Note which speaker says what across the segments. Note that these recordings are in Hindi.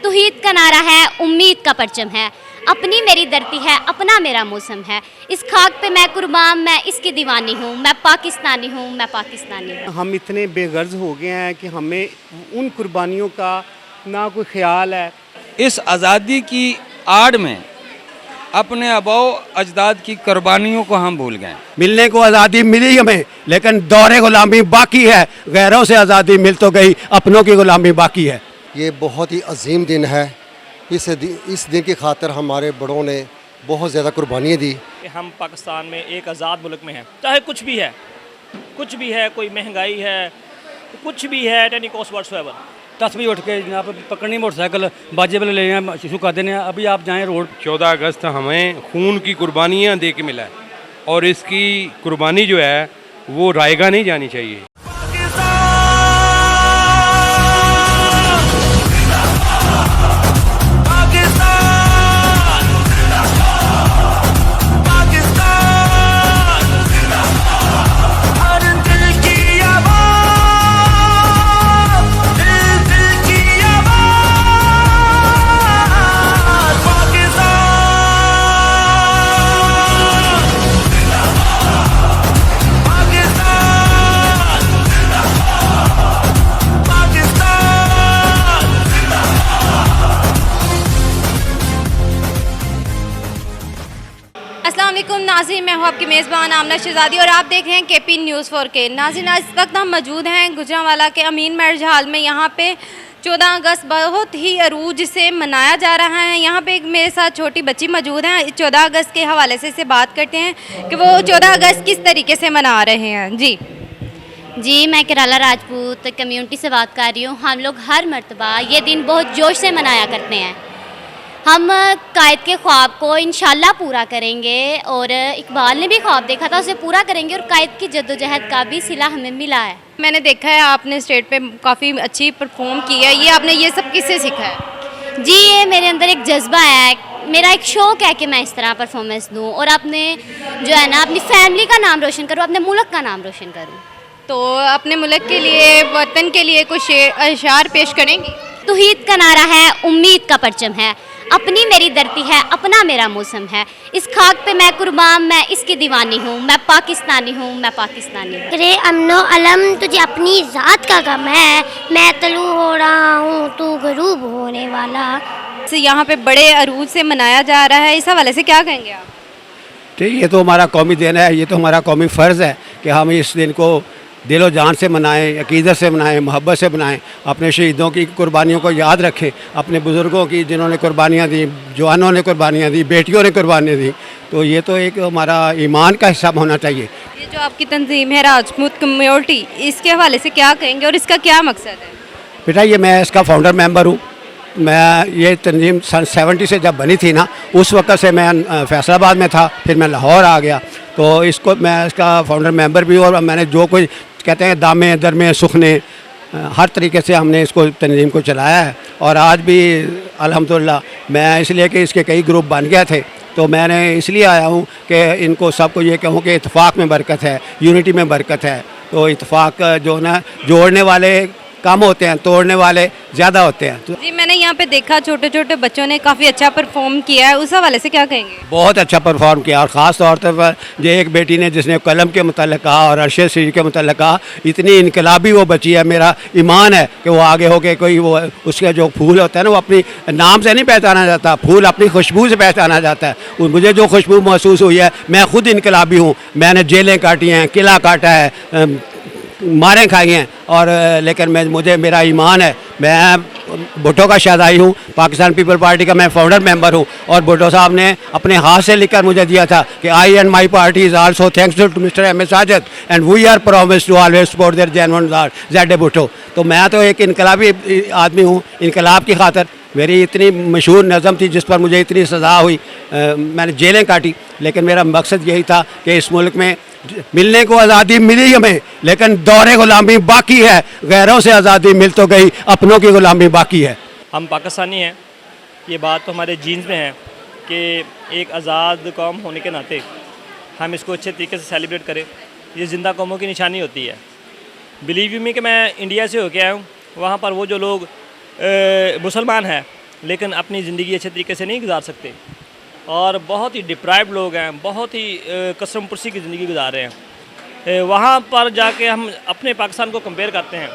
Speaker 1: तौहीद का नारा है, उम्मीद का परचम है, अपनी मेरी धरती है, अपना मेरा मौसम है, इस खाक पे मैं कुर्बान, मैं इसकी दीवानी हूँ, मैं पाकिस्तानी हूँ, मैं पाकिस्तानी हूँ।
Speaker 2: हम इतने बेगर्ज हो गए हैं कि हमें उन कुर्बानियों का ना कोई ख्याल है।
Speaker 3: इस आज़ादी की आड़ में अपने आबाओ अजदाद की कुर्बानियों को हम भूल गए।
Speaker 4: मिलने को आज़ादी मिली हमें, लेकिन दौरे गुलामी बाकी है। गैरों से आज़ादी मिल तो गई, अपनों की गुलामी बाकी है।
Speaker 5: ये बहुत ही अजीम दिन है। इस दिन की खातिर हमारे बड़ों ने बहुत ज़्यादा कुर्बानियाँ दी।
Speaker 6: हम पाकिस्तान में एक आज़ाद मुल्क में हैं, चाहे कुछ भी है, कोई महंगाई है, कुछ भी है, एट एनी कॉस्ट व्हाटसोएवर।
Speaker 3: 10 बजे उठ के यहाँ पर पकड़नी मोटरसाइकिल बाजे वाले ले जाए शुरू कर देने। अभी आप जाएँ रोड।
Speaker 7: 14 अगस्त हमें खून की कुर्बानियाँ दे के मिला है और इसकी कुर्बानी जो है वो रायगा नहीं जानी चाहिए।
Speaker 8: अस्सलामुअलैकुम नाज़रीन, मैं हूँ आपकी मेज़बान आमना शहज़ादी और आप देख रहे हैं केपी न्यूज़ 4K। नाज़रीन, इस वक्त हम मौजूद हैं गुजरांवाला के अमीन मैरिज हॉल में। यहाँ पे 14 अगस्त बहुत ही अरूज से मनाया जा रहा है। यहाँ पे एक मेरे साथ छोटी बच्ची मौजूद हैं। 14 अगस्त के हवाले से इससे बात करते हैं कि वो 14 अगस्त किस तरीके से मना रहे हैं।
Speaker 1: जी, मैं केराला राजपूत कम्युनिटी से बात कर रही हूँ। हम लोग हर मर्तबा ये दिन बहुत जोश से मनाया करते हैं। हम कायद के ख्वाब को इंशाल्लाह पूरा करेंगे और इकबाल ने भी ख्वाब देखा था, उसे पूरा करेंगे और कायद की जद्दोजहद का भी सिला हमें मिला है।
Speaker 8: मैंने देखा है आपने स्टेज पे काफ़ी अच्छी परफॉर्म की है। ये आपने ये सब किससे सीखा है?
Speaker 1: जी, ये मेरे अंदर एक जज्बा है, मेरा एक शौक़ है कि मैं इस तरह परफॉर्मेंस दूँ और अपने जो है ना अपनी फैमिली का नाम रोशन करूँ, अपने मुल्क का नाम रोशन करूँ।
Speaker 8: तो अपने मुल्क के लिए, वतन के लिए कुछ अशार पेश करेंगी?
Speaker 1: तौहीद का नारा है, उम्मीद का परचम है, अपनी मेरी धरती है, अपना मेरा मौसम है, इस खाक पे मैं कुर्बान, मैं इसकी दीवानी हूँ, मैं पाकिस्तानी हूँ, मैं पाकिस्तानी हूँ।
Speaker 9: तेरे अमनो अलम तुझे अपनी ज़ात का गम है, मैं तलू हो रहा हूँ तू गरूब होने वाला।
Speaker 8: यहाँ पे बड़े अरूज से मनाया जा रहा है, इस हवाले से क्या कहेंगे आप?
Speaker 4: ठीक, ये तो हमारा कौमी दिन है, ये तो हमारा कौमी फ़र्ज़ है कि हम इस दिन को दिलो जान से मनाएं, अकीदत से मनाएं, मोहब्बत से मनाएं, अपने शहीदों की कुर्बानियों को याद रखें, अपने बुज़ुर्गों की जिन्होंने कुर्बानियाँ दी, जवानों ने कुर्बानियाँ दी, बेटियों ने कुर्बानियाँ दी। तो ये तो एक हमारा ईमान का हिस्सा होना चाहिए।
Speaker 8: ये जो आपकी तंजीम है राजपूत कम्युनिटी, इसके हवाले से क्या कहेंगे और इसका क्या मकसद है?
Speaker 4: बेटा, ये मैं इसका फाउंडर मेंबर हूँ। मैं ये तंजीम सन 70 से जब बनी थी ना, उस वक्त से मैं फैसलाबाद में था, फिर मैं लाहौर आ गया। तो इसको मैं इसका फाउंडर मेंबर भी हूँ और मैंने जो कुछ कहते हैं दामे दरमे सुखने, हर तरीके से हमने इसको तंजीम को चलाया है। और आज भी अल्हम्दुलिल्लाह मैं इसलिए कि इसके कई ग्रुप बन गए थे, तो मैंने इसलिए आया हूँ कि इनको सबको ये कहूँ कि इत्तेफाक में बरकत है, यूनिटी में बरकत है। तो इत्तेफाक जो ना जोड़ने वाले कम होते हैं, तोड़ने वाले ज़्यादा होते हैं। तो
Speaker 8: जी, मैंने यहाँ पे देखा छोटे छोटे बच्चों ने काफ़ी अच्छा परफॉर्म किया है, उस हवाले से क्या कहेंगे?
Speaker 4: बहुत अच्छा परफॉर्म किया और ख़ास तौर पर जो एक बेटी ने जिसने कलम के मतलब कहा और अरशद शरीफ के मतलब कहा, इतनी इनकलाबी वो बची है। मेरा ईमान है कि वो आगे होके कोई वो उसका जो फूल होता है ना, वो अपनी नाम से नहीं पहचाना जाता, फूल अपनी खुशबू से पहचाना जाता है। मुझे जो खुशबू महसूस हुई है, मैं खुद इनकलाबी हूँ। मैंने जेलें काटी हैं, किला काटा है, मारें खाई हैं, और लेकिन मुझे मेरा ईमान है। मैं भुट्टो का शहज़ाई हूँ, पाकिस्तान पीपल पार्टी का मैं फाउंडर मेंबर हूँ और भुट्टो साहब ने अपने हाथ से लिखकर मुझे दिया था कि I and my party is also thanks to mister M A Sajid and we are promise to always support their genuine Z Bhutto. तो मैं तो एक इनकलाबी आदमी हूँ। इनकलाब की खातर मेरी इतनी मशहूर नज़म थी जिस पर मुझे इतनी सज़ा हुई, मैंने जेलें काटी, लेकिन मेरा मकसद यही था कि इस मुल्क में मिलने को आज़ादी मिली हमें, लेकिन दौरे गुलामी बाकी है। गैरों से आज़ादी मिल तो गई, अपनों की गुलामी बाकी है।
Speaker 6: हम पाकिस्तानी हैं, ये बात तो हमारे जीन्स में है कि एक आज़ाद कौम होने के नाते हम इसको अच्छे तरीके से सेलिब्रेट करें। ये ज़िंदा कौमों की निशानी होती है। बिलीव यू मी कि मैं इंडिया से होके आया हूँ, वहाँ पर वो जो लोग मुसलमान हैं लेकिन अपनी ज़िंदगी अच्छे तरीके से नहीं गुजार सकते और बहुत ही डिप्राइव्ड लोग हैं, बहुत ही कसम पुरसी की ज़िंदगी गुजार रहे हैं। वहाँ पर जाके हम अपने पाकिस्तान को कंपेयर करते हैं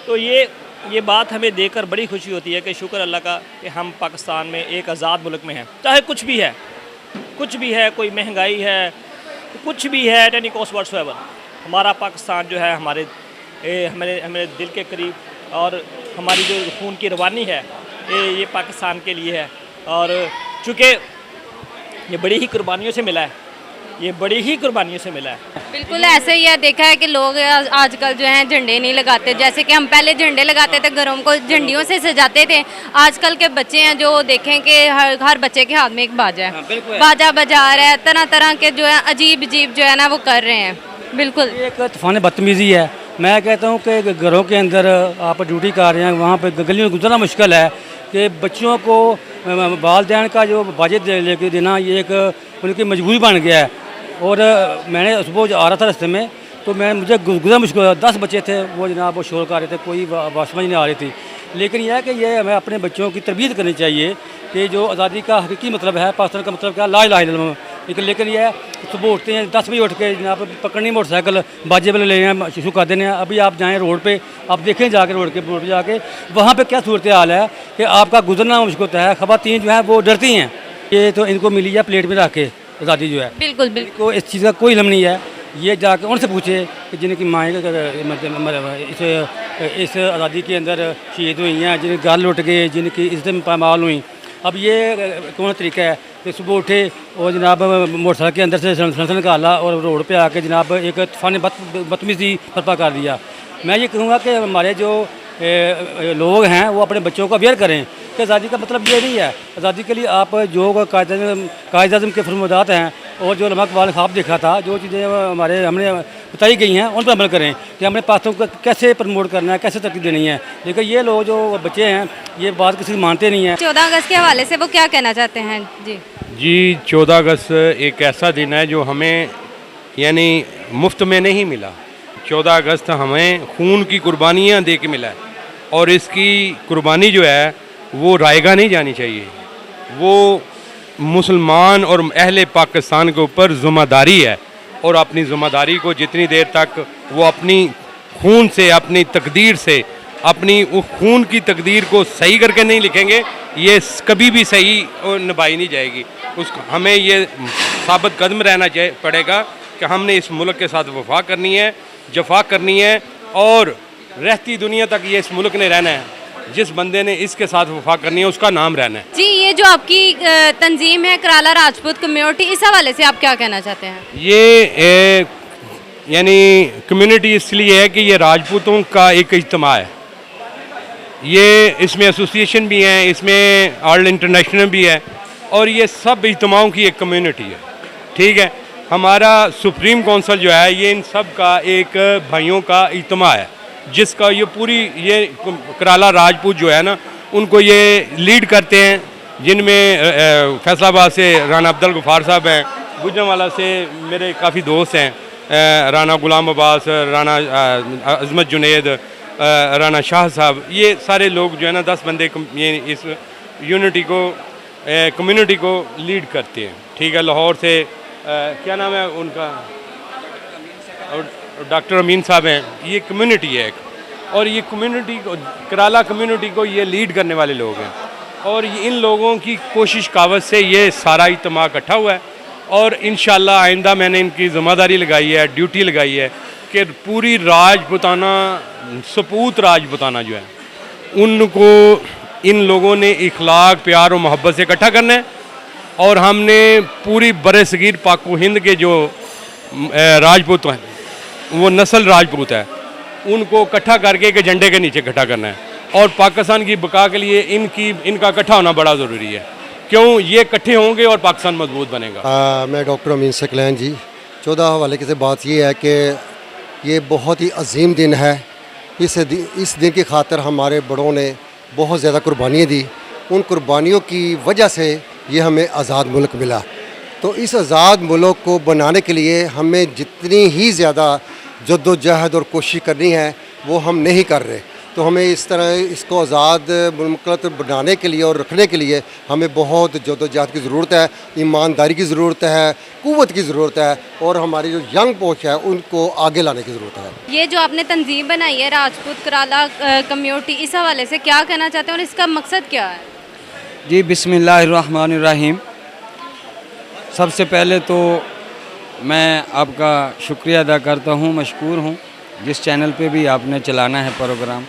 Speaker 6: तो ये बात हमें देखकर बड़ी खुशी होती है कि शुक्र अल्लाह का कि हम पाकिस्तान में एक आज़ाद मुल्क में हैं। चाहे कुछ भी है, कोई महंगाई है, कुछ भी है, एट एनी कॉस्ट व्हाट्सएवर, हमारा पाकिस्तान जो है हमारे दिल के करीब और हमारी जो खून की रवानी है ये पाकिस्तान के लिए है। और चूँकि ये बड़ी ही कुर्बानियों से मिला है,
Speaker 8: बिल्कुल ऐसे ही है। देखा है कि लोग आजकल जो हैं झंडे नहीं लगाते, जैसे कि हम पहले झंडे लगाते थे, घरों को झंडियों से सजाते थे। आजकल के बच्चे हैं जो देखें कि हर बच्चे के हाथ में एक बाजा है, बाजा बजा रहा है, तरह तरह के जो है अजीब जो है ना वो कर रहे हैं। बिल्कुल
Speaker 10: एक तूफान बदतमीज़ी है। मैं कहता हूँ कि घरों के अंदर आप ड्यूटी कर रहे हैं, वहाँ पर गलियों में गुजरना मुश्किल है कि बच्चों को वालिदैन का जो बाजे लेके देना ये एक उनकी मजबूरी बन गया है। और मैंने सुबह आ रहा था रास्ते में तो मुझे गुजरा मुश्किल, 10 बच्चे थे वो जनाब वो शोर कर रहे थे, कोई बात समझ नहीं आ रही थी। लेकिन यह है कि ये हमें अपने बच्चों की तरबियत करनी चाहिए कि जो आज़ादी का हकीकी मतलब है, पाकिस्तान का मतलब क्या, ला इलाहा इल्लल्लाह। लेकिन यह सुबह उठते हैं 10 बजे उठ के जनाब पकड़नी मोटरसाइकिल बाजे वाले ले हैं, शुरू कर देने हैं। अभी आप जाएँ रोड पे, आप देखें जाके रोड पे जाके वहाँ पे क्या सूरत हाल है कि आपका गुजरना मुश्किल होता है। ख़वातीन जो है वो डरती हैं, ये तो इनको मिली है प्लेट में रख के आज़ादी जो है।
Speaker 8: बिल्कुल
Speaker 10: को इस चीज़ का कोई इल्म नहीं है। ये जाके उनसे पूछे कि जिनकी माएँ इस आज़ादी के अंदर शहीद हुई हैं, जिनके घर लुट गए, जिनकी इज्जत पामाल हुई। अब ये कौन तरीका है कि सुबह उठे और जनाब मोटरसाइकिल के अंदर से सन निकाला और रोड पे आके जनाब एक तूफान बदतमीज़ी बर्पा कर दिया। मैं ये कहूँगा कि हमारे जो लोग हैं वो अपने बच्चों को अवेयर करें कि आज़ादी का मतलब ये नहीं है। आज़ादी के लिए आप जो कायद-ए-आज़म के फरमादात हैं और जो उलमा इक़बाल ने ख्वाब देखा था, जो चीज़ें हमने बताई गई हैं उन पर अमल करें कि हमने पाकिस्तान को कैसे प्रमोट करना है, कैसे तरक्की देनी है। लेकिन ये लोग जो बच्चे हैं ये बात किसी मानते नहीं हैं।
Speaker 8: 14 अगस्त के हवाले से वो क्या कहना चाहते हैं?
Speaker 7: जी 14 अगस्त एक ऐसा दिन है जो हमें यानी मुफ्त में नहीं मिला। 14 अगस्त हमें खून की कुर्बानियाँ दे के मिला है और इसकी कुर्बानी जो है वो रायगा नहीं जानी चाहिए। वो मुसलमान और अहले पाकिस्तान के ऊपर ज़िम्मेदारी है और अपनी ज़िम्मेदारी को जितनी देर तक वो अपनी खून से, अपनी तकदीर से, अपनी उस खून की तकदीर को सही करके नहीं लिखेंगे, ये कभी भी सही निभाई नहीं जाएगी। हमें ये साबित कदम रहना पड़ेगा कि हमने इस मुल्क के साथ वफा करनी है, जफा करनी है और रहती दुनिया तक ये इस मुल्क ने रहना है। जिस बंदे ने इसके साथ वफा करनी है उसका नाम रहना है।
Speaker 8: जी ये जो आपकी तंजीम है कराला राजपूत कम्युनिटी, इस हवाले से आप क्या कहना चाहते हैं?
Speaker 7: ये यानी कम्युनिटी इसलिए है कि ये राजपूतों का एक इज्तिमा है। ये इसमें एसोसिएशन भी हैं, इसमें ऑल इंटरनेशनल भी है और ये सब इज्तिमाओं की एक कम्युनिटी है। ठीक है, हमारा सुप्रीम कौंसिल जो है ये इन सब का एक भाइयों का इज्तिमा है जिसका ये कराला राजपूत जो है ना उनको ये लीड करते हैं, जिनमें फैसलाबाद से राना अब्दुल गफ़ार साहब हैं, गुजरांवाला से मेरे काफ़ी दोस्त हैं, राना गुलाम अब्बास, राना अजमत जुनेद, राना शाह साहब, ये सारे लोग जो है ना 10 बंदे ये इस यूनिटी को कम्युनिटी को लीड करते हैं। ठीक है, लाहौर से क्या नाम है उनका, डॉक्टर अमीन साहब हैं। ये कम्युनिटी है एक और ये कम्युनिटी को कराला कम्युनिटी को ये लीड करने वाले लोग हैं और इन लोगों की कोशिश कावत से ये सारा इज्तिमा इकट्ठा हुआ है और इंशाल्लाह आइंदा मैंने इनकी ज़िम्मेदारी लगाई है, ड्यूटी लगाई है कि पूरी राजपुताना सपूत राजपुताना जो है उनको इन लोगों ने इखलाक, प्यार और मोहब्बत से इकट्ठा करना है और हमने पूरी बरसगीर पाक हिंद के जो राजपूत हैं, वो नस्ल राजपूत है, उनको इकट्ठा करके एक झंडे के नीचे इकट्ठा करना है और पाकिस्तान की बका के लिए इनका इकट्ठा होना बड़ा ज़रूरी है। क्यों? ये इकट्ठे होंगे और पाकिस्तान मजबूत बनेगा।
Speaker 5: मैं डॉक्टर अमीन सकलैन जी। 14 हवाले से बात ये है कि ये बहुत ही अजीम दिन है। इस दिन की खातिर हमारे बड़ों ने बहुत ज़्यादा कुर्बानियाँ दी। उन कुर्बानियों की वजह से ये हमें आज़ाद मुल्क मिला। तो इस आज़ाद मुल्क को बनाने के लिए हमें जितनी ही ज़्यादा जद्दोजहद और कोशिश करनी है वो हम नहीं कर रहे। तो हमें इस तरह इसको आज़ाद मुल्क बनाने के लिए और रखने के लिए हमें बहुत जद्दोजहद की ज़रूरत है, ईमानदारी की ज़रूरत है, क़ुव्वत की ज़रूरत है और हमारी जो यंग पोश है उनको आगे लाने की ज़रूरत है।
Speaker 8: ये जो आपने तंजीम बनाई है राजपूत कराला कम्युनिटी, इस हवाले से क्या कहना चाहते हैं और इसका मकसद क्या है?
Speaker 3: जी बिस्मिल्लाहिर्रहमानिर्रहीम। सबसे पहले तो मैं आपका शुक्रिया अदा करता हूँ, मशकूर हूँ जिस चैनल पे भी आपने चलाना है प्रोग्राम।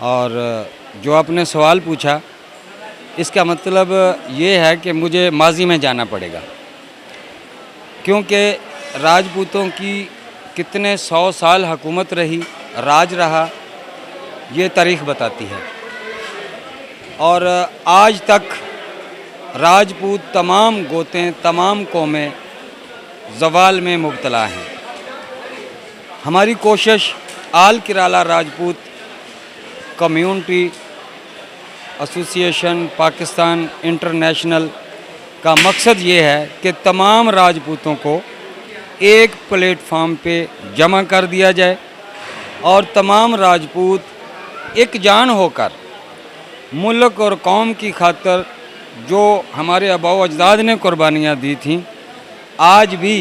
Speaker 3: और जो आपने सवाल पूछा इसका मतलब ये है कि मुझे माजी में जाना पड़ेगा, क्योंकि राजपूतों की कितने 100 साल हुकूमत रही, राज रहा, ये तारीख़ बताती है। और आज तक राजपूत तमाम गोतें, तमाम कौमें ज़वाल में मुब्तला हैं। हमारी कोशिश all Kirala Rajput community association Pakistan international का मकसद ये है कि तमाम राजपूतों को एक प्लेटफार्म पे जमा कर दिया जाए और तमाम राजपूत एक जान होकर मुल्क और कौम की खातिर जो हमारे आबाओ अजदाद ने कुर्बानियाँ दी थीं, आज भी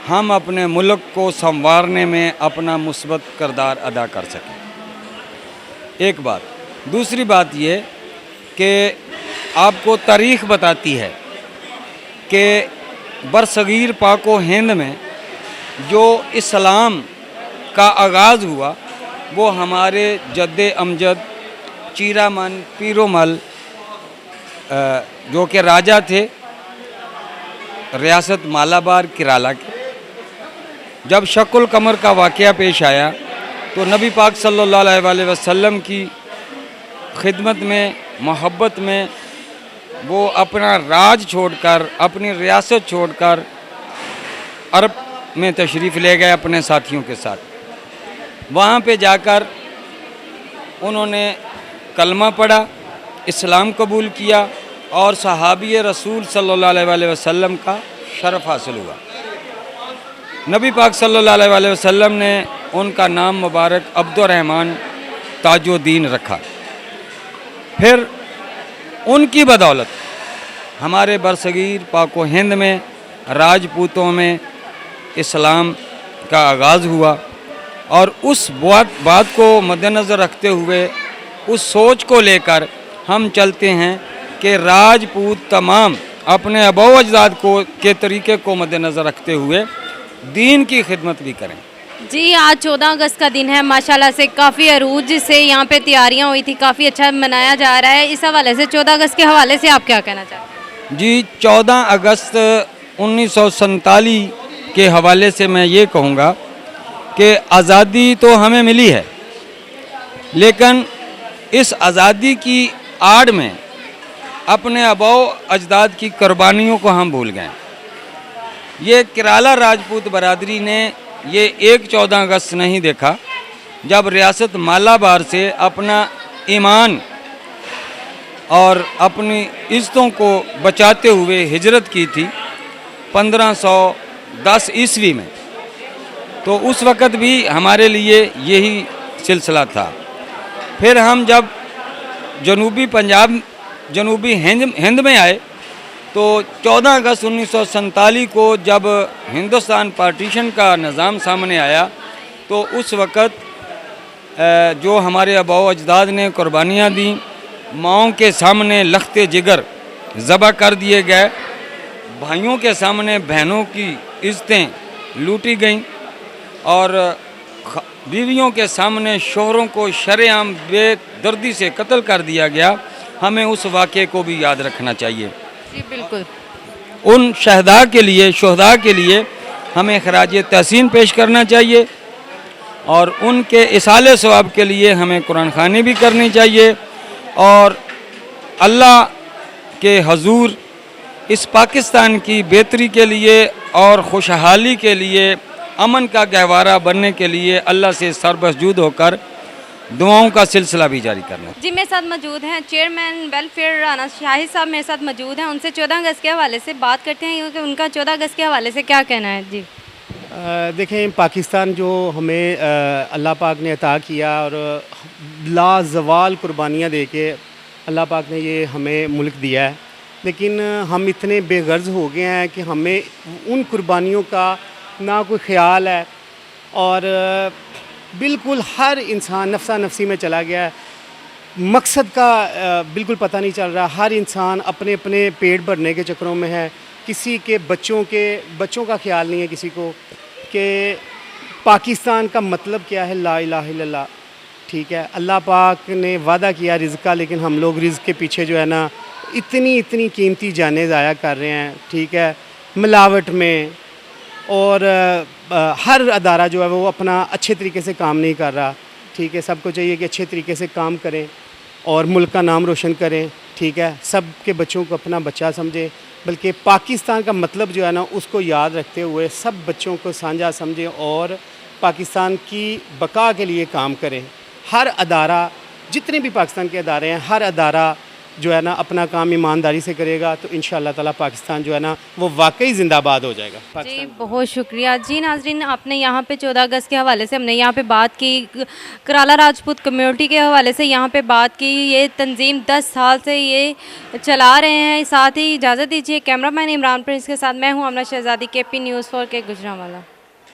Speaker 3: हम अपने मुल्क को संवारने में अपना मुस्बत किरदार अदा कर सकें। एक बात। दूसरी बात ये कि आपको तारीख़ बताती है कि बरसगीर पाको हिंद में जो इस्लाम का आगाज़ हुआ वो हमारे जद्दे अमजद चीरामन पीरोमल जो कि राजा थे रियासत मालाबार किराला के, जब शक्ल कमर का वाक़या पेश आया तो नबी पाक सल्लल्लाहु अलैहि वसल्लम की खिदमत में, मोहब्बत में वो अपना राज छोड़कर, अपनी रियासत छोड़कर अरब में तशरीफ़ ले गए अपने साथियों के साथ। वहाँ पे जाकर उन्होंने कलमा पढ़ा, इस्लाम कबूल किया और सहाबी रसूल सल्लल्लाहु अलैहि वसल्लम का शरफ़ हासिल हुआ। नबी पाक सल्लल्लाहु अलैहि वसल्लम ने उनका नाम मुबारक अब्दुर्रहमान ताजुद्दीन रखा। फिर उनकी बदौलत हमारे बरसगीर पाको हिंद में राजपूतों में इस्लाम का आगाज़ हुआ और उस बात को मद्देनज़र रखते हुए, उस सोच को लेकर हम चलते हैं कि राजपूत तमाम अपने आबाओ अजदाद को के तरीक़े को मद्देनज़र रखते हुए दीन की खिदमत भी करें।
Speaker 8: जी, आज 14 अगस्त का दिन है, माशाल्लाह से काफ़ी अरूज से यहाँ पे तैयारियाँ हुई थी, काफ़ी अच्छा मनाया जा रहा है। इस हवाले से 14 अगस्त के हवाले से आप क्या कहना चाहते हैं?
Speaker 3: जी, 14 अगस्त 1947 के हवाले से मैं ये कहूँगा कि आज़ादी तो हमें मिली है, लेकिन इस आज़ादी की आड़ में अपने आबाओ अजदाद की कुर्बानियों को हम भूल गए। ये किराला राजपूत बरादरी ने ये एक 14 अगस्त नहीं देखा जब रियासत मालाबार से अपना ईमान और अपनी इज़्ज़तों को बचाते हुए हिजरत की थी 1510 ईस्वी में। तो उस वक़्त भी हमारे लिए यही सिलसिला था। फिर हम जब जनूबी पंजाब, जनूबी हिंद में आए तो 14 अगस्त 1947 को जब हिंदुस्तान पार्टीशन का निज़ाम सामने आया तो उस वक़्त जो हमारे आबाओ अजदाद ने कुर्बानियाँ दी, माओं के सामने लख्ते जिगर ज़बह कर दिए गए, भाइयों के सामने बहनों की इज़्ज़तें लूटी गईं और बीवियों के सामने शोहरों को शरेआम बेदर्दी से कत्ल कर दिया गया। हमें उस वाक़े को भी याद रखना चाहिए।
Speaker 8: जी बिल्कुल।
Speaker 3: उन शहदा के लिए, शुहदा के लिए हमें खराज तहसीन पेश करना चाहिए और उनके इसाले सवाब के लिए हमें कुरान ख़वानी भी करनी चाहिए और अल्लाह के हजूर इस पाकिस्तान की बेहतरी के लिए और खुशहाली के लिए, अमन का गहवारा बनने के लिए अल्लाह से सरबसजूद होकर दुआओं का सिलसिला भी जारी करना।
Speaker 8: जी, मेरे साथ मौजूद हैं चेयरमैन वेलफेयर राना शाहिद साहब, मेरे साथ मौजूद हैं। उनसे 14 अगस्त के हवाले से बात करते हैं क्योंकि उनका 14 अगस्त के हवाले से क्या कहना है। जी
Speaker 2: देखें, पाकिस्तान जो हमें अल्लाह पाक ने अता किया और लाजवाल कुर्बानियाँ दे के अल्लाह पाक ने ये हमें मुल्क दिया है, लेकिन हम इतने बेगर्ज हो गए हैं कि हमें उन कुर्बानियों का ना कोई ख्याल है और बिल्कुल हर इंसान नफ्सा नफसी में चला गया है। मकसद का बिल्कुल पता नहीं चल रहा। हर इंसान अपने अपने पेट भरने के चक्करों में है, किसी के बच्चों का ख्याल नहीं है किसी को कि पाकिस्तान का मतलब क्या है। ला इलाहा इल्लल्लाह, ठीक है, अल्लाह पाक ने वादा किया रिज़्क़ का, लेकिन हम लोग रिज़्क़ के पीछे जो है ना इतनी कीमती जानें ज़ाया कर रहे हैं, ठीक है, मिलावट में। और हर अदारा जो है वो अपना अच्छे तरीके से काम नहीं कर रहा, ठीक है। सबको चाहिए कि अच्छे तरीके से काम करें और मुल्क का नाम रोशन करें, ठीक है, सब के बच्चों को अपना बच्चा समझें, बल्कि पाकिस्तान का मतलब जो है ना उसको याद रखते हुए सब बच्चों को साझा समझें और पाकिस्तान की बका के लिए काम करें। हर अदारा, जितने भी पाकिस्तान के अदारे हैं, हर अदारा जो है ना अपना काम ईमानदारी से करेगा तो इंशाअल्लाह ताला पाकिस्तान जो है ना वो वाकई जिंदाबाद हो जाएगा।
Speaker 8: जी बहुत शुक्रिया। जी नाजरीन, आपने यहाँ पे 14 अगस्त के हवाले से हमने यहाँ पे बात की, कराला राजपूत कम्युनिटी के हवाले से यहाँ पे बात की। ये तंजीम 10 साल से ये चला रहे हैं। साथ ही इजाज़त दीजिए, कैमरामैन इमरान प्रिंस के साथ मैं हूँ आमना शहज़ादी, KP News 4 के गुजरांवाला।